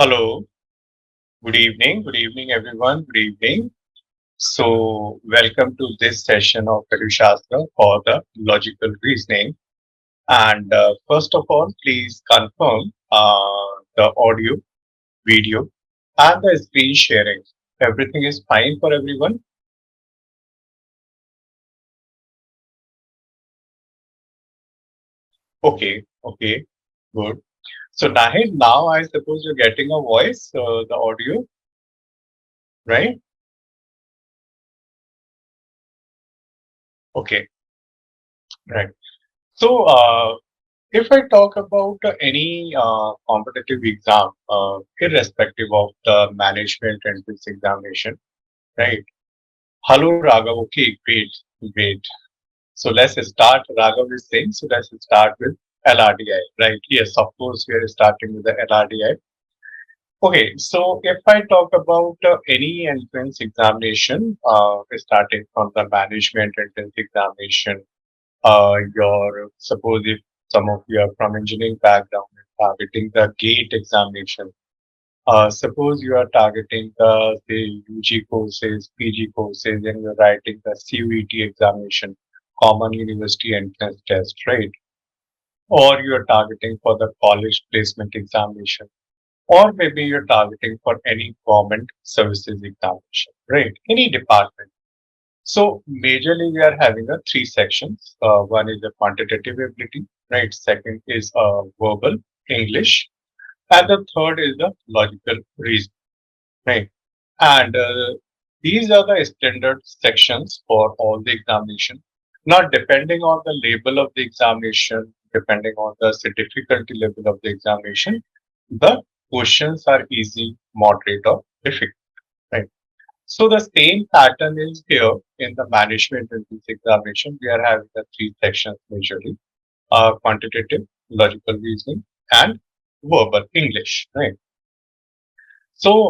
Hello, good evening everyone, good evening. So, welcome to this session of EduShastra for the logical reasoning. And first of all, please confirm the audio, video, and the screen sharing. Everything is fine for everyone? Okay, good. So, Nahid, now I suppose you're getting a voice, the audio, right? Okay, right. So, if I talk about any competitive exam, irrespective of the management entrance examination, right? Hello, Raghav. Okay, great. So let's start. Raghav is saying, so let's start with LRDI, right? Yes, of course, we are starting with the LRDI. Okay, so if I talk about any entrance examination, starting from the management entrance examination, your suppose if some of you are from engineering background and targeting the GATE examination. Suppose you are targeting the say UG courses, PG courses, and you're writing the CUET examination, Common University Entrance Test, right? Or you're targeting for the college placement examination, or maybe you're targeting for any government services examination, right? Any department. So majorly we are having a three sections. One is the quantitative ability, right? Second is verbal English, and the third is the logical reasoning, right? And these are the standard sections for all the examination. Now, depending on the label of the examination, depending on the difficulty level of the examination, the questions are easy, moderate, or difficult, right? So the same pattern is here in the management in this examination. We are having the three sections majorly: quantitative, logical reasoning, and verbal English. Right. So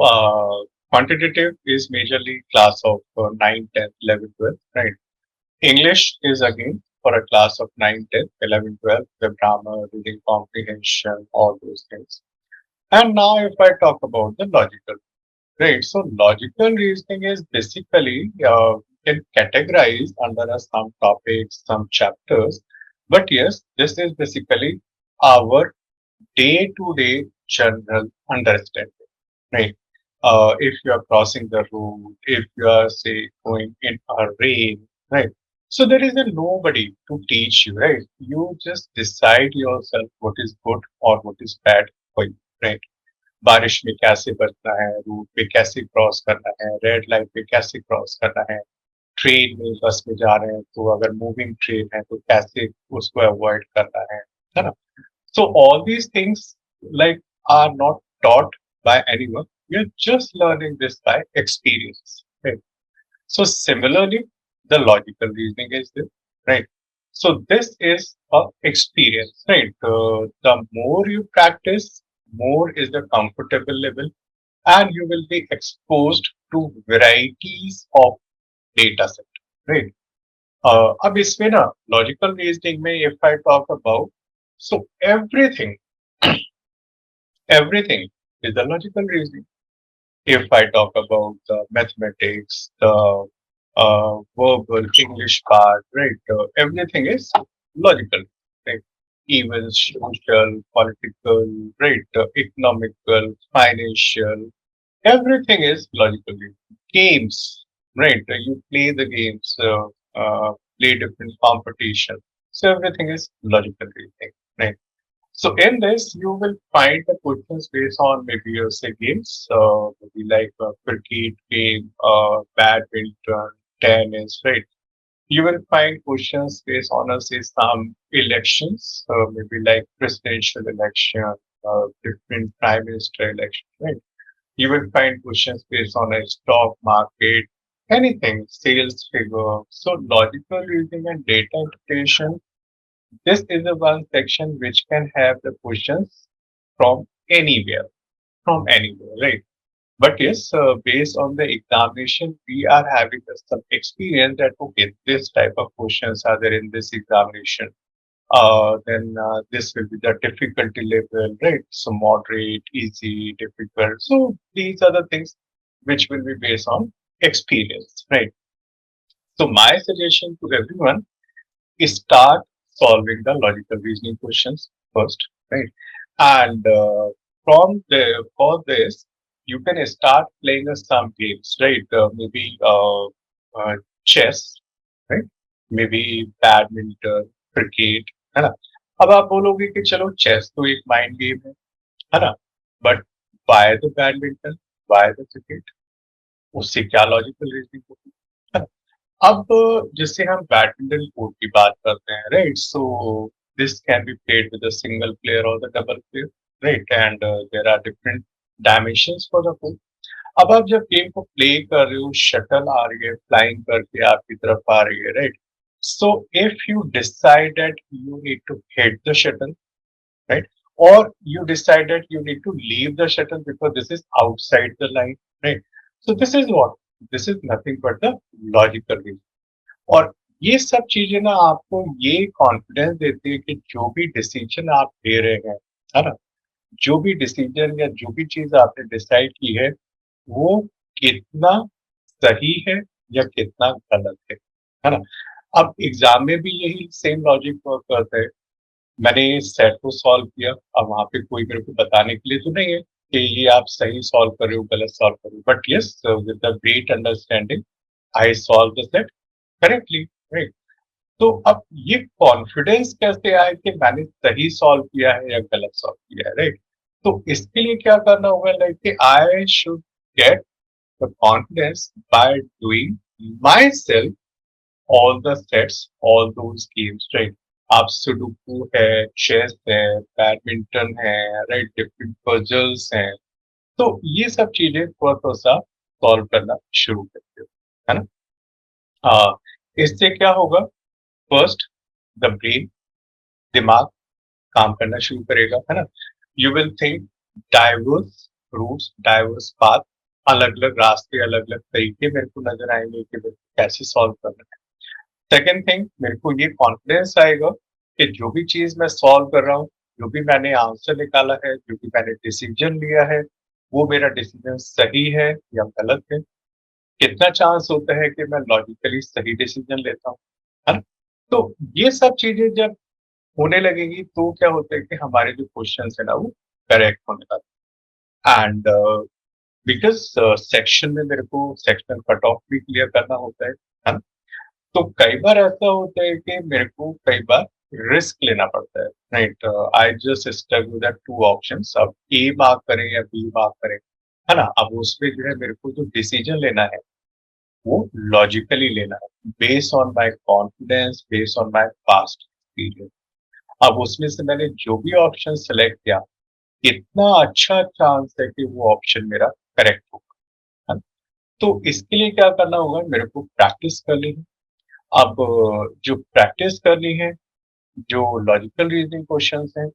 quantitative is majorly class of 9, 10, 11, 12. Right. English is again for a class of 9, 10, 11, 12. The grammar, reading comprehension, all those things. And now if I talk about the logical. Right. So logical reasoning is basically can categorize under some topics, some chapters. But yes, this is basically our day-to-day general understanding. Right. If you are crossing the road, if you are say going in a rain, right. So there is a nobody to teach you, right? You just decide yourself what is good or what is bad for you, right? बारिश में कैसे बचना है, root पे कैसे cross करना है, red light पे कैसे क्रॉस करना है, ट्रेन में बस में जा रहे हैं तो अगर मूविंग ट्रेन है तो कैसे उसको अवॉइड करना है ना? So all these things like are not taught by anyone. You're just learning this by experience. Right? So similarly, the logical reasoning is this, right? So this is a experience, right? The more you practice, more is the comfortable level, and you will be exposed to varieties of data set, right? अब इसमें ना logical reasoning में if I talk about, so everything is the logical reasoning. If I talk about the mathematics, the verbal English part, right? Everything is logical, right? Even social, political, right? Economical, financial, everything is logical. Games, right? You play the games, play different competition. So everything is logical reasoning, right? So in this, you will find the questions based on maybe your say games, maybe like cricket game, badminton, tennis, right? You will find questions based on say some elections, maybe like presidential election, different prime minister election, right? You will find questions based on a stock market, anything, sales figure. So logical reasoning and data interpretation, this is the one section which can have the questions from anywhere, right? But yes, based on the examination, we are having some experience that okay, this type of questions are there in this examination. then this will be the difficulty level, right? So moderate, easy, difficult. So these are the things which will be based on experience, right? So my suggestion to everyone is start solving the logical reasoning questions first, right? And from the for this, you can start playing some games, right? Maybe chess, right? Maybe badminton, cricket, है ना? अब आप बोलोगे कि चलो chess तो एक mind game है ना? But why the badminton, why the cricket, उससे क्या लॉजिकल रीजनिंग होगी, है ना? अब जैसे हम बैडमिंटन कोर्ट की बात करते हैं, right? So this can be played with a single player और the double player, right? And there are different dimensions for the court. अब आप जब गेम को प्ले कर रहे हो, शटल आ रही है, फ्लाइंग करके आपकी तरफ आ रही है, right? So if you decide that you need to hit the shuttle, right? Or you decided you need to leave the shuttle because this is outside the line, right? So this is what? This is nothing but the logical reason. और ये सब चीजें ना आपको ये confidence देती है कि जो भी डिसीजन आप ले रहे हैं, है ना? जो भी डिसीजन या जो भी चीज आपने डिसाइड की है, वो कितना सही है या कितना गलत है ना? अब एग्जाम में भी यही सेम लॉजिक वर्क करता है. मैंने सेट को सॉल्व किया, अब वहाँ पे कोई मेरे को बताने के लिए तो नहीं है कि ये आप सही सॉल्व कर रहे हो, गलत सॉल्व कर रहे हो. But yes, with the great understanding I solve the set correctly, right? तो अब ये कॉन्फिडेंस कैसे आए कि मैंने सही सॉल्व किया है या गलत सॉल्व किया है, राइट? तो इसके लिए क्या करना होगा, लाइक कि I should get the confidence by doing my self all the sets, all those games, right? आप सुडोकू है, चेस है, बैडमिंटन है, राइट? डिफरेंट पजल्स हैं. तो ये सब चीजें थोड़ा थोड़ा सा सॉल्व करना शुरू करते हो, है ना? इससे क्या होगा? फर्स्ट, द ब्रेन, दिमाग काम करना शुरू करेगा, है ना? You will think diverse routes, diverse path, अलग अलग रास्ते, अलग अलग तरीके मेरे को नजर आएंगे कि मेरे को कैसे सॉल्व करना है. सेकेंड थिंग, मेरे को ये कॉन्फिडेंस आएगा कि जो भी चीज मैं सॉल्व कर रहा हूँ, जो भी मैंने आंसर निकाला है, जो भी मैंने डिसीजन लिया है, वो मेरा डिसीजन सही है या गलत है. कितना चांस होता है कि मैं लॉजिकली सही डिसीजन लेता हूँ, है ना? तो ये सब चीजें जब होने लगेगी तो क्या होता है कि हमारे जो क्वेश्चन है ना, वो करेक्ट होने लगता है. एंड बिकॉज सेक्शन में मेरे को सेक्शनल कट ऑफ भी क्लियर करना होता है ना? तो कई बार ऐसा होता है कि मेरे को कई बार रिस्क लेना पड़ता है, right? I just stuck with that two options. अब ए मार्क करें या बी मार्क करें, है ना? अब उसमें जो है मेरे को जो डिसीजन लेना है वो लॉजिकली लेना है, based on my confidence, based on my past experience. अब उसमें से मैंने जो भी ऑप्शन सेलेक्ट किया, कितना अच्छा चांस है कि वो ऑप्शन मेरा करेक्ट होगा, है ना? तो इसके लिए क्या करना होगा, मेरे को प्रैक्टिस करनी है. अब जो प्रैक्टिस करनी जो लॉजिकल रीजनिंग क्वेश्चंस हैं,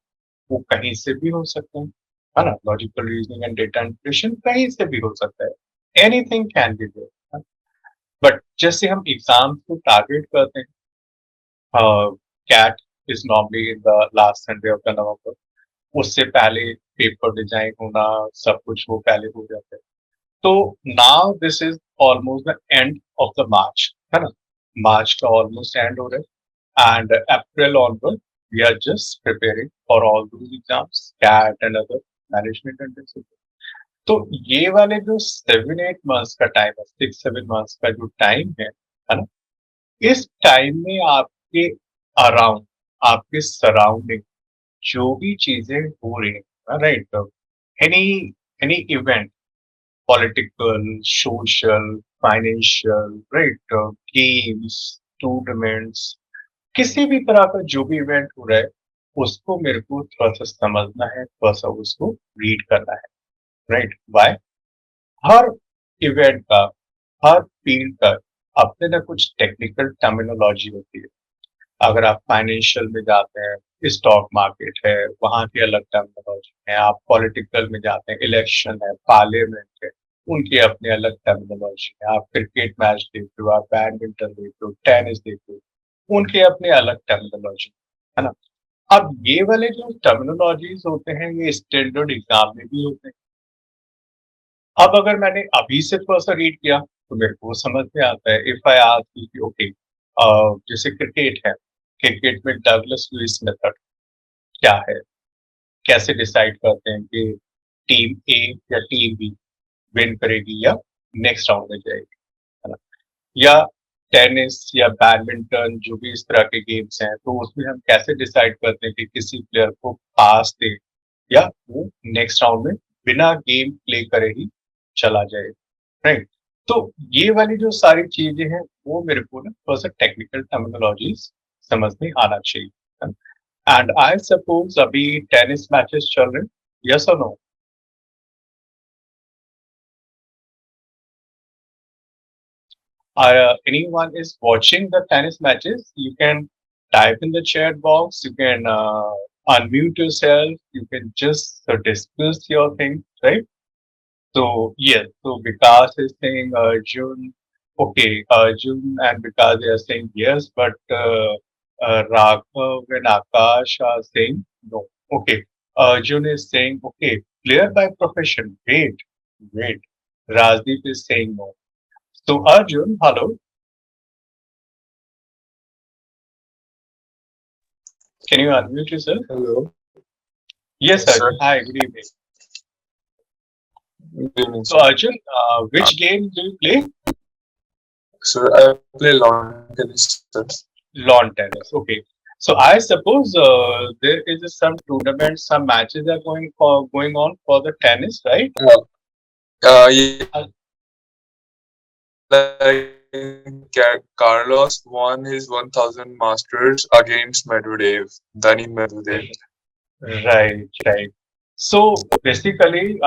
वो कहीं से भी हो सकते हैं, है ना? Logical reasoning and data interpretation कहीं से भी हो सकता है. Anything can be there. But जैसे हम एग्जाम को टारगेट करते हैं, CAT is normally in the last Sunday of the November. उससे पहले पेपर डिजाइन होना, सब कुछ वो पहले हो जाता है. तो now this is almost the end of the March, है ना? मार्च का ऑलमोस्ट एंड हो रहा है. And April onward, we are just preparing for all those exams, CAT and other management and discipline. तो ये वाले जो 7-8 months का टाइम है, 6-7 months का जो टाइम है ना? इस टाइम में आपके अराउंड, आपके सराउंडिंग जो भी चीजें हो रही है, right? Any any event, political, social, financial, right? Games, tournaments, किसी भी तरह का जो भी इवेंट हो रहा है, उसको मेरे को थोड़ा सा समझना है, थोड़ा सा उसको रीड करना है, राइट? वाई? हर इवेंट का, हर फील्ड का अपने ना कुछ टेक्निकल टर्मिनोलॉजी होती है. अगर आप फाइनेंशियल में जाते हैं, स्टॉक मार्केट है, वहां की अलग टर्मिनोलॉजी है. आप पॉलिटिकल में जाते हैं, इलेक्शन है, पार्लियामेंट है, उनकी अपने अलग टर्मिनोलॉजी है. आप क्रिकेट मैच देखते हो, आप बैडमिंटन देखते हो, टेनिस देखते हो, उनके अपने अलग टर्मिनोलॉजी. है ना? अब ये वाले जो टर्मिनोलॉजीज होते हैं ये स्टैंडर्ड एग्जाम में भी होते हैं। अब अगर मैंने अभी से थोड़ा-सा रीड किया, तो मेरे को समझ में आता है। इफ आई आस्क यू कि ओके जैसे क्रिकेट है, क्रिकेट में डगलस लुईस मेथड क्या है? कैसे डिसाइड करते हैं कि टीम ए या टीम बी विन करेगी या नेक्स्ट राउंड में जाएगी, है ना? या टेनिस या बैडमिंटन जो भी इस तरह के गेम्स हैं, तो उसमें हम कैसे डिसाइड करते हैं कि किसी प्लेयर को पास दें या वो नेक्स्ट राउंड में बिना गेम प्ले करे ही चला जाए, राइट? तो ये वाली जो सारी चीजें हैं वो मेरे को ना थोड़ा सा टेक्निकल टर्मिनोलॉजीज समझ में आना चाहिए। एंड आई सपोज अभी टेनिस मैचेस चल रहे हैं, यस और no? Anyone is watching the tennis matches, you can type in the chat box, you can unmute yourself, you can just discuss your thing, right? So yes, so Vikas is saying June, okay, June and Vikas they are saying yes, but Raghav and Akash are saying no. Okay, June is saying okay, player by profession. Wait. Rajdeep is saying no. So Arjun, hello, can you unmute yourself? Hello. Yes, Yes, sir. Arjun. Hi, good evening. Good evening, So sir. Arjun, which game do you play? Sir, I play lawn tennis, sir. Lawn tennis. Okay. So I suppose there is some tournaments, some matches are going on for the tennis, right? Yeah, Uh, Carlos won his 1000 Masters against Dani Medvedev. right. So basically,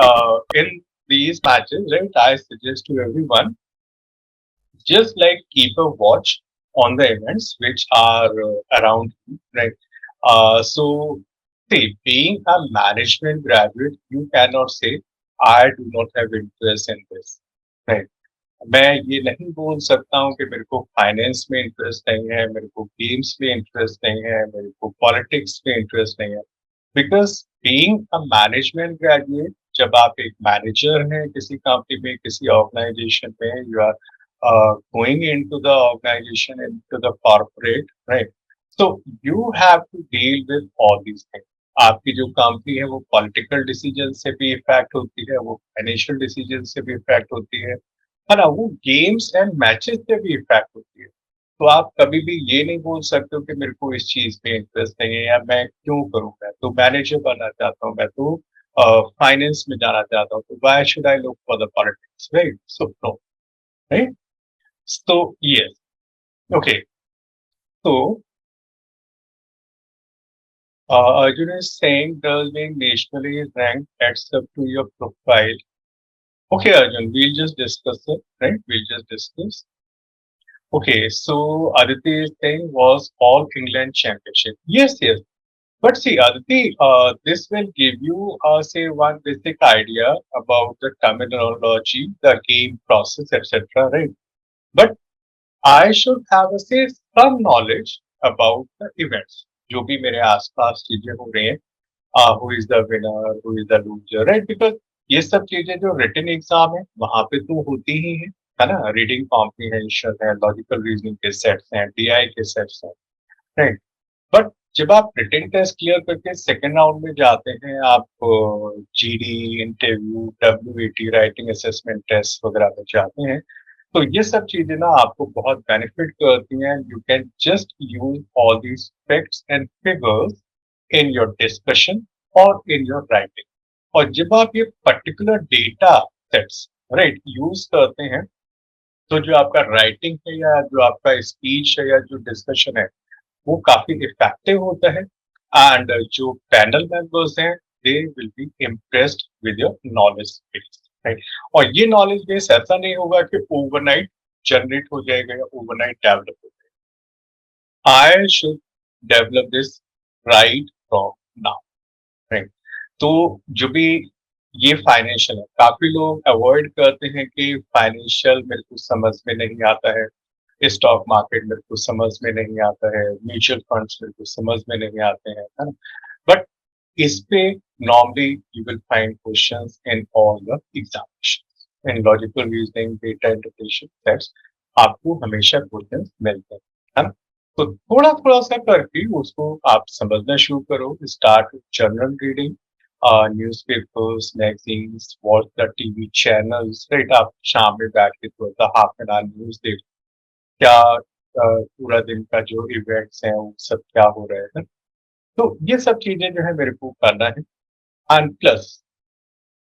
in these matches, right, I suggest to everyone just like keep a watch on the events which are around you, right? So, see, being a management graduate, you cannot say, I do not have interest in this, right? मैं ये नहीं बोल सकता हूँ कि मेरे को finance में इंटरेस्ट नहीं है, मेरे को गेम्स में इंटरेस्ट नहीं है, मेरे को पॉलिटिक्स में इंटरेस्ट नहीं है। Because being a management graduate, जब आप एक मैनेजर हैं किसी कंपनी में, किसी ऑर्गेनाइजेशन में, you are going into the organisation, into the corporate, right? So you have to deal with all these things. आपकी जो कंपनी है वो पॉलिटिकल डिसीजन से भी इफेक्ट होती है, वो फाइनेंशियल डिसीजन से भी इफेक्ट होती है ना? वो गेम्स एंड मैचेस से भी इफेक्ट होती है। तो आप कभी भी ये नहीं बोल सकते हो कि मेरे को इस चीज में इंटरेस्ट नहीं है या मैं क्यों करूँ, मैं तो मैनेजर बनना चाहता हूँ, मैं तो फाइनेंस में जाना चाहता हूँ, तो why should I look for the politics, right? So no, right? So yes, okay. तो Arjun is saying does being nationally ranked adds up to your profile? Okay, Arjun, we'll just discuss it, right? We'll just discuss. Okay, so Aditi is saying was All England Championship. Yes. But see, Aditi, this will give you, say, one basic idea about the terminology, the game process, etc. Right? But I should have, say, some knowledge about the events. जो भी मेरे आसपास चीजें हो रही हैं, who is the winner, who is the loser, right? Because ये सब चीजें जो रिटन एग्जाम है वहां पे तो होती ही है ना? रीडिंग कॉम्प्रिहेंशन है, लॉजिकल रीजनिंग के सेट्स हैं, डीआई के सेट्स हैं, राइट? बट जब आप रिटन टेस्ट क्लियर करके सेकेंड राउंड में जाते हैं, आप GD, interview, WAT, writing assessment test वगैरह में जाते हैं, तो ये सब चीजें ना आपको बहुत बेनिफिट करती हैं। You can just use all these facts and figures in your discussion और इन योर राइटिंग। और जब आप ये particular data sets right use करते हैं, तो जो आपका राइटिंग है या जो आपका स्पीच है या जो डिस्कशन है वो काफी इफेक्टिव होता है। एंड जो पैनल मेंबर्स हैं they will be impressed with your knowledge base, right? और ये नॉलेज बेस ऐसा नहीं होगा कि ओवरनाइट जनरेट हो जाएगा या ओवरनाइट डेवलप हो जाएगा। I should develop this right from now, right? तो जो भी ये फाइनेंशियल है, काफी लोग अवॉइड करते हैं कि फाइनेंशियल मेरे को समझ में नहीं आता है, स्टॉक मार्केट मेरे को समझ में नहीं आता है, म्यूचुअल फंड्स मेरे को समझ में नहीं आते हैं, है ना? बट इस पे normally you will find questions in all the examination, in logical reasoning, data interpretation sets आपको हमेशा क्वेश्चंस मिलते हैं, है ना? तो थोड़ा थोड़ा सा करके उसको आप समझना शुरू करो, start general reading, newspapers, magazines, watch the TV channels, right? आप शाम में बैठ के थोड़ा सा हाफ एन आवर न्यूज़ देख, क्या पूरा दिन का जो इवेंट्स हैं वो सब क्या हो रहे हैं। तो ये सब चीजें जो है मेरे को करना है, and plus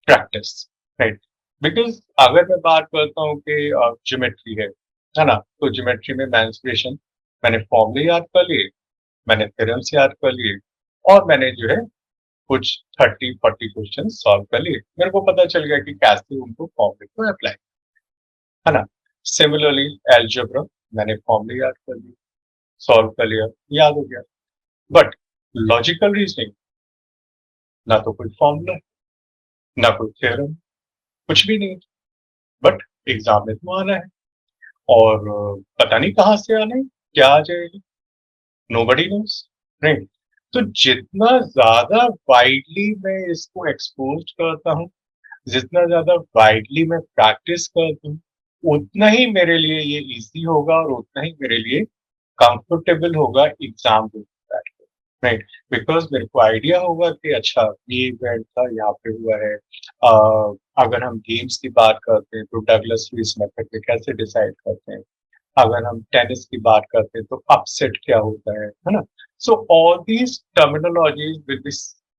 practice, right? Because अगर मैं बात करता हूँ कि ज्योमेट्री है ना? तो ज्योमेट्री में मेंस्ट्रुएशन मैंने फॉर्मूले याद कर लिए, मैंने थ्योरम्स याद कर लिए, और मैंने जो है कुछ 30-40 क्वेश्चन सॉल्व कर लिए। मेरे को पता चल गया कि कैसे उनको फॉर्मूले को अप्लाई, है ना? सिमिलरली एल्जेब्रा, मैंने फॉर्मूले याद कर लिए, सॉल्व कर लिया, याद हो गया। बट लॉजिकल रीजनिंग, ना तो कोई फॉर्मूला, ना कोई थ्योरम, कुछ भी नहीं, बट एग्जाम में तो आना है, और पता नहीं कहाँ से आना है, क्या आ जाएगी, नोबडी नोस, राइट? तो जितना ज्यादा वाइडली मैं इसको एक्सपोज करता हूँ, जितना ज्यादा वाइडली मैं प्रैक्टिस करता हूँ, उतना ही मेरे लिए ये इजी होगा, और उतना ही मेरे लिए कंफर्टेबल होगा एग्जाम देने बैठ के, राइट? बिकॉज मेरे को आइडिया होगा कि अच्छा ये इवेंट था, यहाँ पे हुआ है। अगर हम गेम्स की बात करते हैं तो डगलस लुईस मेथड पे कैसे डिसाइड करते हैं, अगर हम टेनिस की बात करते हैं तो अपसेट क्या होता है ना? So all these terminologies will be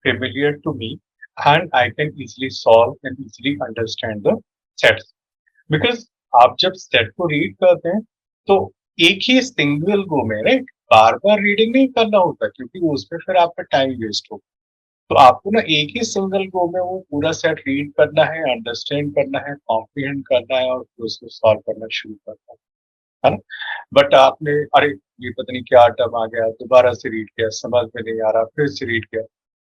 familiar to me, and I can easily solve and easily understand the sets. Because आप जब सेट को रीड करते हैं तो एक ही सिंगल गो में, राइट, बार बार रीडिंग नहीं करना होता, क्योंकि उसमें फिर आपका टाइम वेस्ट हो। तो आपको ना एक ही सिंगल गो में वो पूरा सेट रीड करना है, अंडरस्टैंड करना है, कॉम्प्रिहेंड करना है, और फिर उसको सॉल्व करना शुरू करना है ना? बट आपने, अरे ये पता नहीं क्या टर्म आ गया, दोबारा से रीड किया, समझ में नहीं आ रहा, फिर से रीड किया,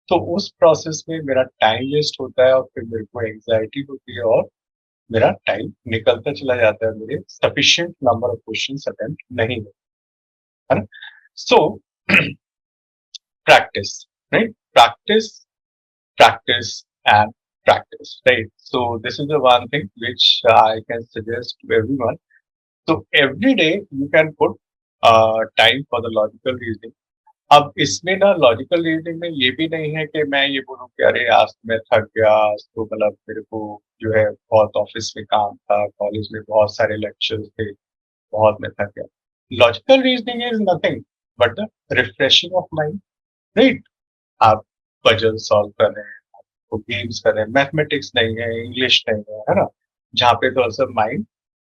तो उस प्रोसेस में मेरा टाइम वेस्ट होता है, और फिर मेरे को एंग्जाइटी होती है, और मेरा टाइम निकलता चला जाता है, मेरे sufficient number of questions attempt नहीं होते, है ना? So practice, right? Practice, practice and practice, right? So this is the one thing which I can suggest to everyone. So every day you can put time for the logical reasoning. अब इसमें ना logical reasoning में ये भी नहीं है कि मैं ये बोलूँ कि अरे आज तो मैं थक गया, आज तो मतलब मेरे को जो है बहुत ऑफिस में काम था, कॉलेज में बहुत सारे लेक्चर्स थे, बहुत मैं थक गया। Logical reasoning is nothing but the refreshing of mind, right? आप पजल सॉल्व कर रहे हैं, आपको गेम्स कर रहे हैं, मैथमेटिक्स नहीं है, इंग्लिश नहीं है ना? जहाँ पे थोड़ा सा माइंड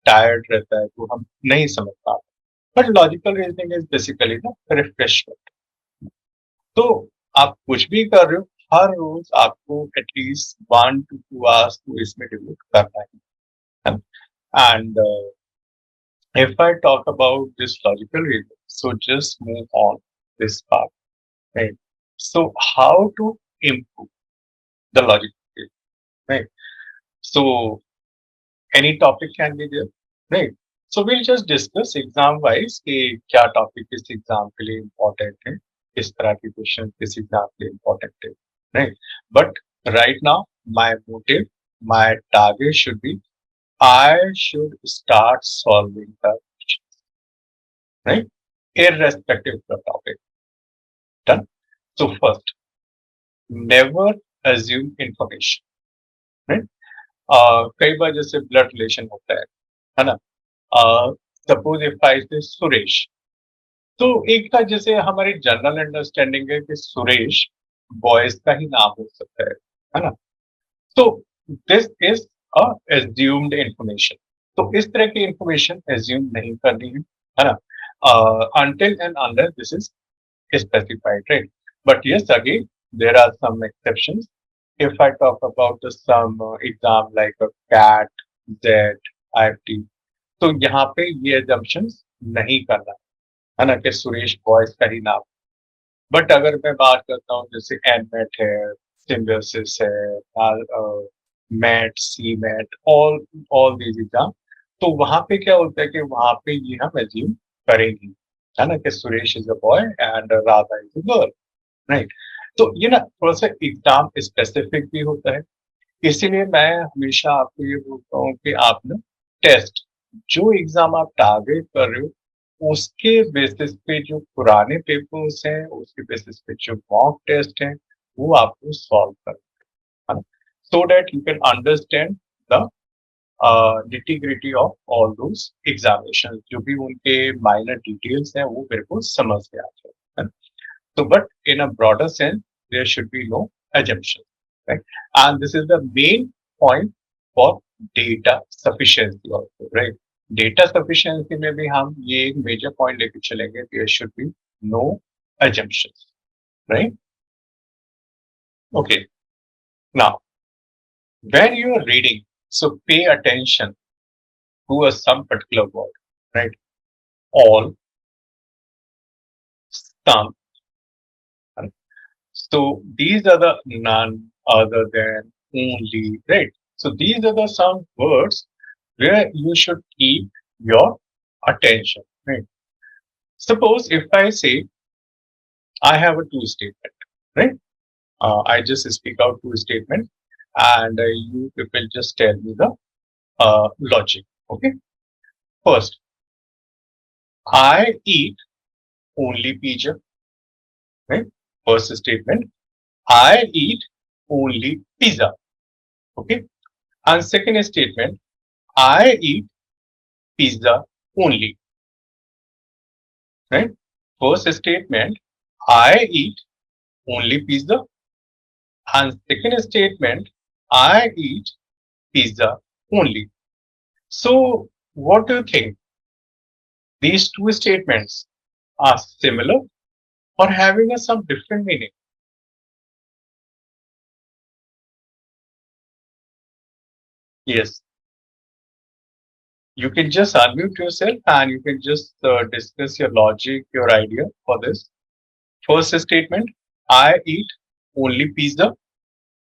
टायर्ड रहता है तो हम नहीं समझ पाते। But logical reasoning is basically ना रिफ्रेशमेंट। तो आप कुछ भी कर रहे हो, हर रोज आपको एटलीस्ट 1 to 2 hours तो इसमें डिवोट करना है। And if I talk about this logical reason, so just move on this part, right? So how to improve the logical reason, right? So any topic can be there, right? So we'll just discuss exam wise कि क्या topic किस exam के लिए important है, किस तरह के question किस exam के लिए important है, right? But right now my motive, my target should be I should start solving the questions, right? Irrespective of the topic. Done. So first, never assume information, right? कई बार जैसे blood relation होता है ना? Suppose if I से सुरेश, तो एक था जैसे हमारी जनरल अंडरस्टैंडिंग है कि सुरेश बॉयज का ही नाम हो सकता है ना? तो this is a assumed information. तो इस तरह की इंफॉर्मेशन एज्यूम नहीं करनी है ना? Until and unless this is specified, right? But yes, again, there are some exceptions. If I talk about some exam like a CAT, Z, IFT, तो यहाँ पे ये assumptions नहीं करना है ना कि सुरेश बॉयज का ही नाम। बट अगर मैं बात करता हूँ जैसे एनमेट है, सिम्बियोसिस है, MAT, C MAT, all these exam, तो वहां पे क्या होता है कि वहां पे ये हम एज्यूम करेंगे, है ना, कि Suresh is a boy and Radha is a girl, right. तो ये ना थोड़ा सा एग्जाम स्पेसिफिक भी होता है, इसीलिए मैं हमेशा आपको ये बोलता हूँ कि आप ना टेस्ट, जो एग्जाम आप टारगेट कर रहे हो उसके बेसिस पे जो पुराने पेपर्स हैं, उसके बेसिस पे जो मॉक टेस्ट हैं, वो आपको सॉल्व करना है, so that you can understand the nitty-gritty of all those examinations, जो भी उनके माइनर डिटेल्स हैं वो मेरे को समझ में आ जाए, है ना? So, but in a broader sense, there should be no assumption, right? And this is the main point for data sufficiency also, right? Data sufficiency में भी हम ये एक major point लेके चलेंगे, there should be no assumptions, right? Okay. Now, when you are reading, so pay attention to some particular word, right? All, some. Right? So these are the none other than, only, right? So these are the some words where you should keep your attention, right? Suppose if I say I have a two statement, right? I just speak out two statements and you people just tell me the logic, okay? First, I eat only pizza, right? First statement, I eat only pizza, okay? And second statement, I eat pizza only, right? First statement, I eat only pizza, and second statement, I eat pizza only. So, what do you think? These two statements are similar or having some different meaning? Yes, you can just unmute yourself and you can just discuss your logic, your idea for this. First statement, I eat only pizza,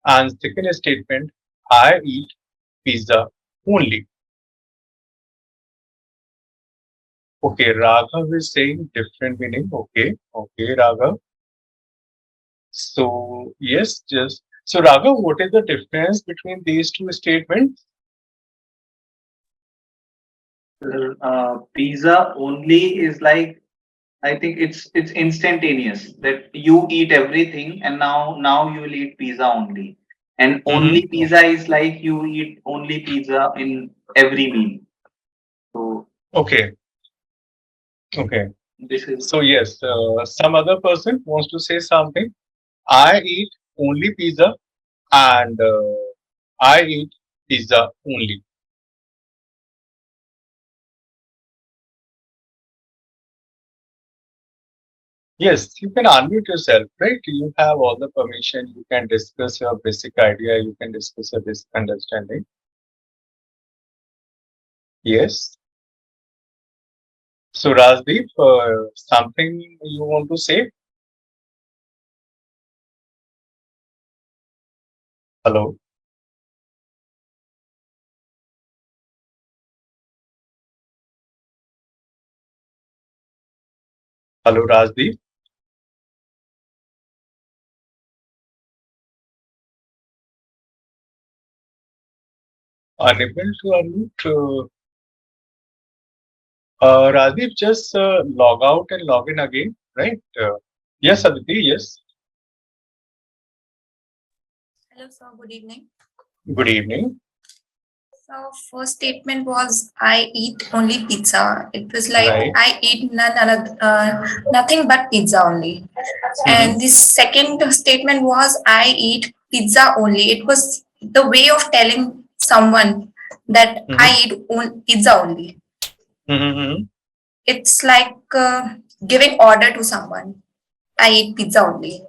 and second statement, I eat pizza only. Okay, Raghav is saying different meaning. Okay, Raghav. So yes, just so Raghav, what is the difference between these two statements? Pizza only is like, I think it's instantaneous that you eat everything and now you will eat pizza only. And only Mm-hmm. pizza is like you eat only pizza in every meal. So Okay, okay. this is So yes, some other person wants to say something. I eat only pizza and I eat pizza only. Yes, you can unmute yourself, right? You have all the permission. You can discuss your basic idea. You can discuss your basic understanding. Yes. So Rajdeep, something you want to say? Hello, hello, Rajdeep. Unable to unmute. Rajdeep, just log out and log in again, right? Yes, Aditi. Yes. Hello, sir. Good evening. Good evening. So, first statement was I eat only pizza. It was like Right. I eat nothing but pizza only. And the second statement was I eat pizza only. It was the way of telling someone that I eat pizza only. Mm-hmm. It's like giving order to someone. I eat pizza only.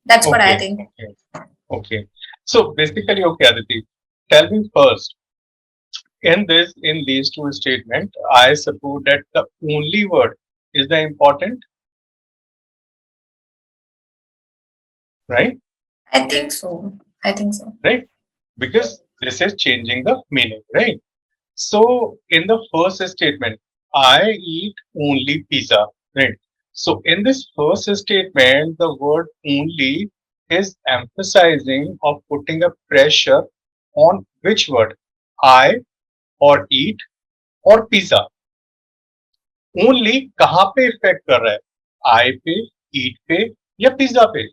That's what I Okay. think. Okay. Okay. So basically, okay, Aditi, tell me first. In these two statements, I suppose that the only word is the important, right? I think so. I think so. Right? Because this is changing the meaning, right? So in the first statement, I eat only pizza, right? So in this first statement, the word only is emphasizing or putting a pressure on which word? I or eat or pizza. Only कहाँ पे effect कर रहा है? आई पे, ईट पे या pizza पे?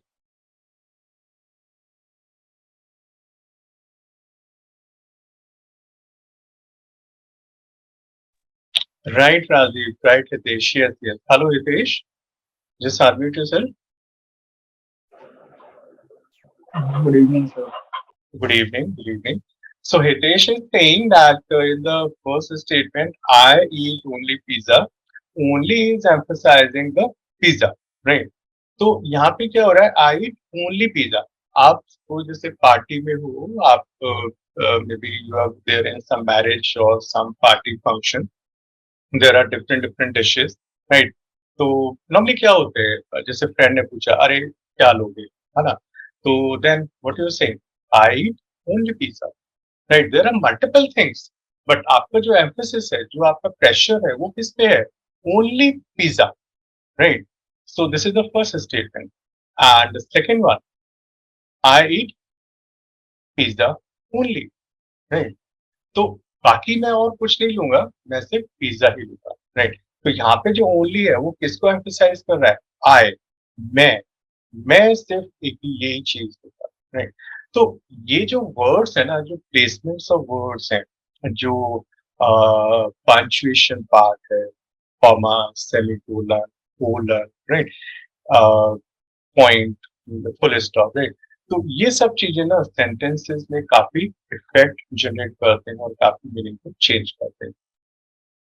Right, Rajiv. Right, Hitesh. Yes, yes. Hello, Hitesh. Just unmute yourself. Good evening, sir. Good evening. Good evening. So Hitesh is saying that in the first statement, I eat only pizza. Only is emphasizing the pizza, right? तो यहाँ पे क्या हो रहा है? I eat only pizza. आप को जैसे पार्टी में हो, आप maybe you are there in some marriage or some party function. There are different dishes, right? तो normally क्या होते हैं? जैसे फ्रेंड ने पूछा, अरे क्या लोगे, है ना? तो then what you say? I eat only pizza. Right, there are multiple things, but आपका जो एम्फेसिस है, जो आपका प्रेशर है, वो किस पे है? Only pizza, right? So this is the first statement and second one, I eat pizza only, right? तो बाकी मैं और कुछ नहीं लूंगा, मैं सिर्फ पिज्जा ही लूंगा, राइट? तो यहाँ पे जो ओनली है वो किसको एम्फेसाइज कर रहा है? आई, मैं सिर्फ एक यही चीज लूंगा, राइट? तो ये जो वर्ड्स है ना, जो प्लेसमेंट्स ऑफ वर्ड्स हैं, जो पंक्चुएशन पार्ट है, comma, semicolon, colon, right, point, full stop, right? तो ये सब चीजें ना सेंटेंसेस में काफी इफेक्ट जनरेट करते हैं और काफी मीनिंग को चेंज करते हैं.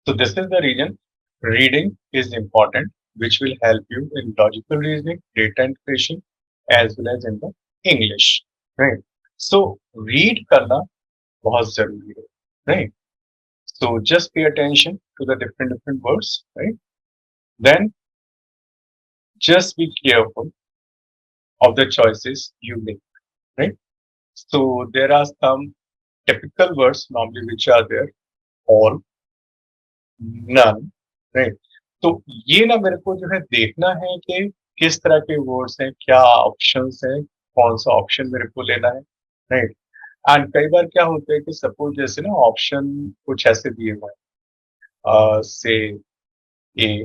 So this is the reason reading is important, which will help you in logical reasoning, data interpretation, as well as in the English, right? So read करना बहुत जरूरी है, right? So just pay attention to the different words, right? Then just be careful of the choices you make, right? So there are some typical words normally which are there, all, none, right? तो ये ना मेरे को जो है देखना है कि किस तरह के वर्ड्स हैं, क्या ऑप्शंस हैं, कौन सा ऑप्शन मेरे को लेना है, राइट? एंड कई बार क्या होता है कि सपोज जैसे ना ऑप्शन कुछ ऐसे दिए हुए हैं, से ए,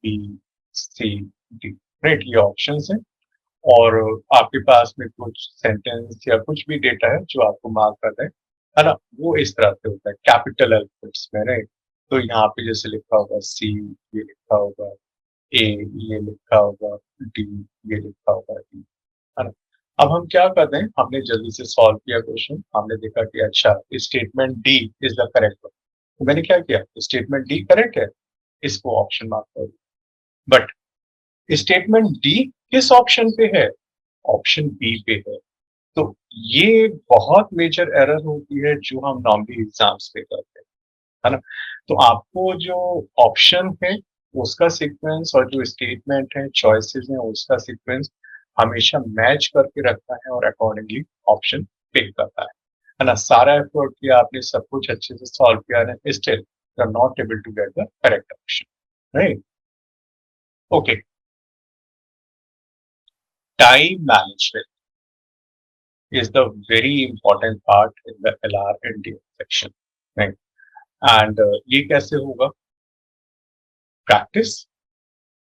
बी, सी, डी, राइट? ये ऑप्शंस हैं और आपके पास में कुछ सेंटेंस या कुछ भी डेटा है जो आपको मार्क कर है ना? वो इस तरह से होता है कैपिटल अल्फाबेट्स में, राइट? तो यहाँ पे जैसे लिखा होगा सी, ये लिखा होगा ए, ये लिखा होगा डी, ये लिखा होगा डी, है ना? अब हम क्या करते हैं, हमने जल्दी से सॉल्व किया क्वेश्चन, हमने देखा कि अच्छा statement D is the correct one. तो मैंने क्या किया, स्टेटमेंट डी करेक्ट है, इसको ऑप्शन मार्क कर दिया. बट स्टेटमेंट डी किस ऑप्शन पे है? ऑप्शन बी पे है. तो ये बहुत मेजर एरर होती है जो हम नॉर्मली एग्जाम्स पे करते हैं, है ना? तो आपको जो ऑप्शन है उसका सीक्वेंस और जो स्टेटमेंट है, चॉइसेस हैं, उसका सीक्वेंस हमेशा मैच करके रखना है और अकॉर्डिंगली ऑप्शन पिक करना है ना? सारा एफर्ट किया आपने, सब कुछ अच्छे से सॉल्व किया है, still you are not able to get the correct option, right? Okay, time management is the very important part in the LR and DM section, right? And ये कैसे होगा? Practice,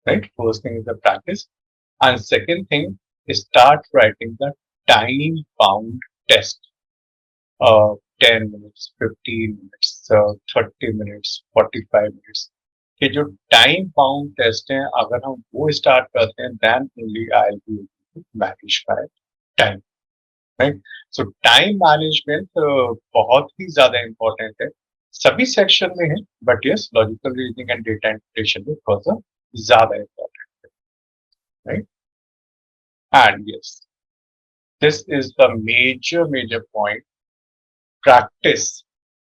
right? First thing is the practice, and second thing is start writing the time bound test. 10 minutes, 15 minutes, 30 minutes, 45 minutes. कि जो time bound test हैं, अगर हम वो start करते हैं, then only I will be able to manage my time, right? So time management बहुत ही ज्यादा इंपॉर्टेंट है, सभी सेक्शन में है, but yes logical reasoning and data interpretation में थोड़ा सा ज्यादा इंपॉर्टेंट है, right? And yes, this is the major point, practice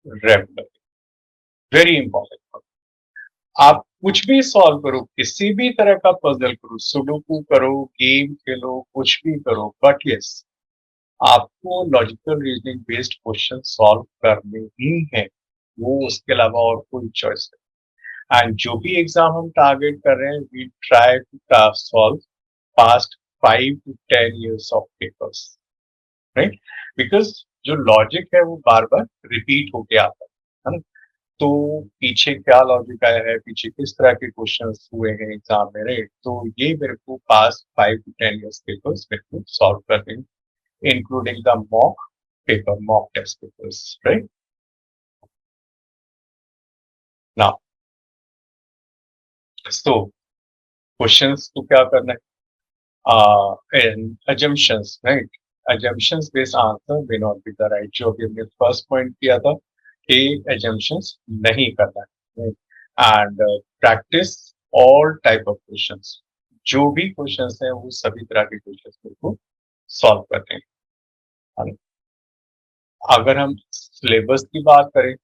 regularly, very important. आप कुछ भी सॉल्व करो, किसी भी तरह का पजल करो, सुडोकू करो, गेम खेलो, कुछ भी करो, बट यस आपको logical reasoning based question solve करने ही है. वो उसके अलावा और कोई चॉइस नहीं। एंड जो भी एग्जाम हम टारगेट कर रहे हैं, we try to solve past 5 to 10 years of papers, right? Because जो लॉजिक है वो बार बार रिपीट होके आता है ना? तो पीछे क्या लॉजिक आया है, पीछे किस तरह के क्वेश्चंस हुए हैं एग्जाम में, राइट? तो ये मेरे को पास 5 to 10 years पेपर्स मेरे को सॉल्व करने हैं, including the mock test papers, right? Now so questions को क्या करना है, assumptions, right? Assumptions based answer may not be the right, जो अभी हमने फर्स्ट पॉइंट किया था कि assumptions नहीं करना है, right? And practice all type of questions, जो भी क्वेश्चंस हैं वो सभी तरह के क्वेश्चंस को सॉल्व करते हैं, है ना? अगर हम सिलेबस की बात करें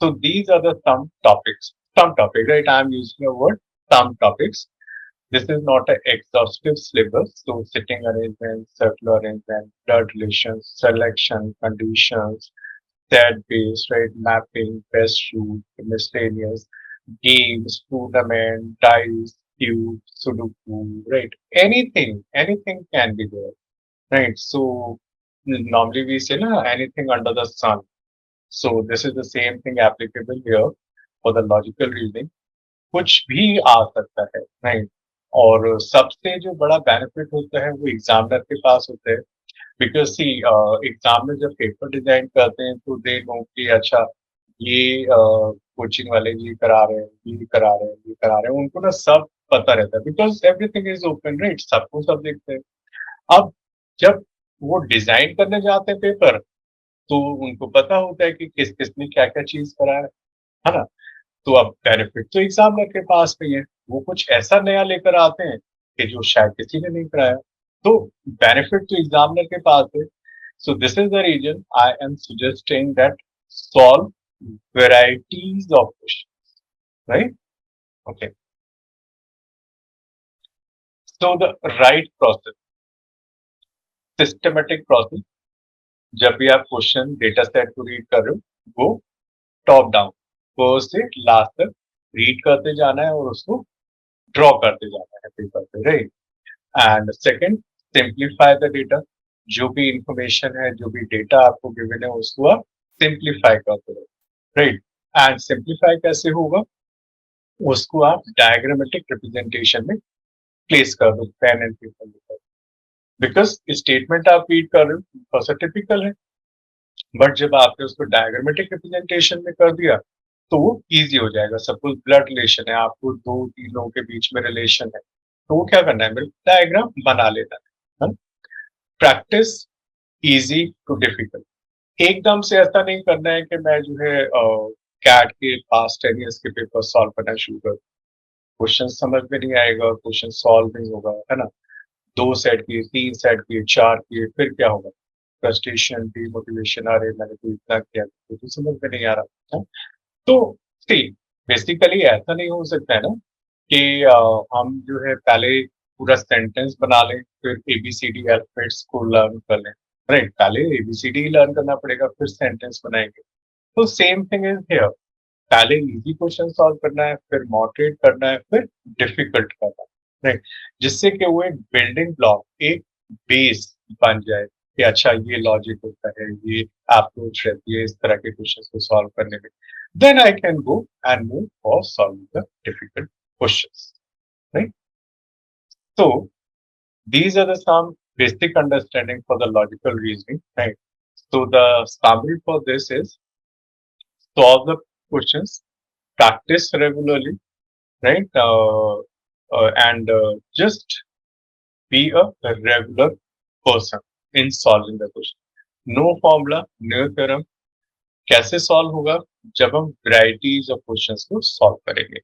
तो these are the some topics, right? I am using a word some topics. This is not an exhaustive syllabus, so sitting arrangement, circular arrangement, blood relations, selection, conditions, set based, right, mapping, best shoot, miscellaneous, games, tournament, dice, cube, sudoku, right? Anything can be there, right? So normally we say na, anything under the sun. So this is the same thing applicable here for the logical reasoning. कुछ भी आ सकता है, right? और सबसे जो बड़ा benefit होता है वो एग्जामिनर के पास होता है, बिकॉज सी एग्जाम में जब पेपर डिजाइन करते हैं तो दे नो कि अच्छा ये कोचिंग वाले ये करा रहे हैं, ये करा रहे हैं, ये करा रहे हैं, उनको ना सब पता रहता है, because everything is open, right? सबको सब देखते हैं। अब जब वो डिजाइन करने जाते हैं पेपर, तो उनको पता होता है कि किस किस ने क्या क्या चीज करा है ना? तो अब बेनिफिट तो एग्जामिनर के पास नहीं है, वो कुछ ऐसा नया लेकर आते हैं कि जो शायद किसी ने नहीं कराया, तो बेनिफिट तो एग्जामिनर के पास है। So this is the reason I am suggesting that solve varieties of questions, right? Okay, so the right process, systematic process, जब भी आप क्वेश्चन डेटा सेट को रीड कर रहे हो, वो टॉप डाउन फर्स्ट से लास्ट तक रीड करते जाना है और उसको ड्रॉ करते जाना है पेपर पे, right? And second, simplify the data, जो भी इंफॉर्मेशन है, जो भी डेटा आपको गिवन है, उसको आप सिंप्लीफाई करते रहो, राइट? एंड सिंप्लीफाई कैसे होगा, उसको आप डायग्रामेटिक रिप्रेजेंटेशन में प्लेस कर दो पेन एंड पेपर लेकर, बिकॉज स्टेटमेंट आप रीड कर रहे हो थोड़ा सा टिपिकल है, बट जब आपने उसको डायग्रामेटिक रिप्रेजेंटेशन में कर दिया तो वो इजी हो जाएगा। सपोज ब्लड रिलेशन है, आपको दो तीन लोगों के बीच में रिलेशन है, तो वो क्या करना है, मेरे डायग्राम बना लेना है। प्रैक्टिस इजी टू डिफिकल्ट, एकदम से ऐसा नहीं करना है कि मैं जो है कैट के पास्ट 10 years के पेपर सॉल्व करना शुरू कर, क्वेश्चन समझ में नहीं आएगा, क्वेश्चन सॉल्व नहीं होगा, है ना? 2 सेट किए, 3 सेट किए, 4 किए, फिर क्या होगा, फ्रस्ट्रेशन, डिमोटिवेशन, अरे मैंने तो इतना किया तो समझ में नहीं आ रहा है। तो सी बेसिकली ऐसा नहीं हो सकता है ना कि हम जो है पहले पूरा सेंटेंस बना लें, फिर एबीसीडी अल्फाबेट्स को लर्न कर लें, राइट? पहले एबीसीडी लर्न करना पड़ेगा, फिर सेंटेंस बनाएंगे। तो सेम थिंग इज हियर, पहले इजी क्वेश्चन सॉल्व करना है, फिर मॉडरेट करना है, फिर डिफिकल्ट करना है, राइट? जिससे कि वो एक बिल्डिंग ब्लॉक, एक बेस बन जाए कि अच्छा ये लॉजिक होता है, ये अप्रोच रहती है इस तरह के क्वेश्चंस को सॉल्व करने में, then I can go and move for solving the difficult questions, right? So these are the some basic understanding for the logical reasoning, right? So the summary for this is solve the questions, practice regularly, right? And just be a regular person in solving the question. No formula, no theorem. कैसे solve होगा, जब हम varieties of questions को solve करेंगे।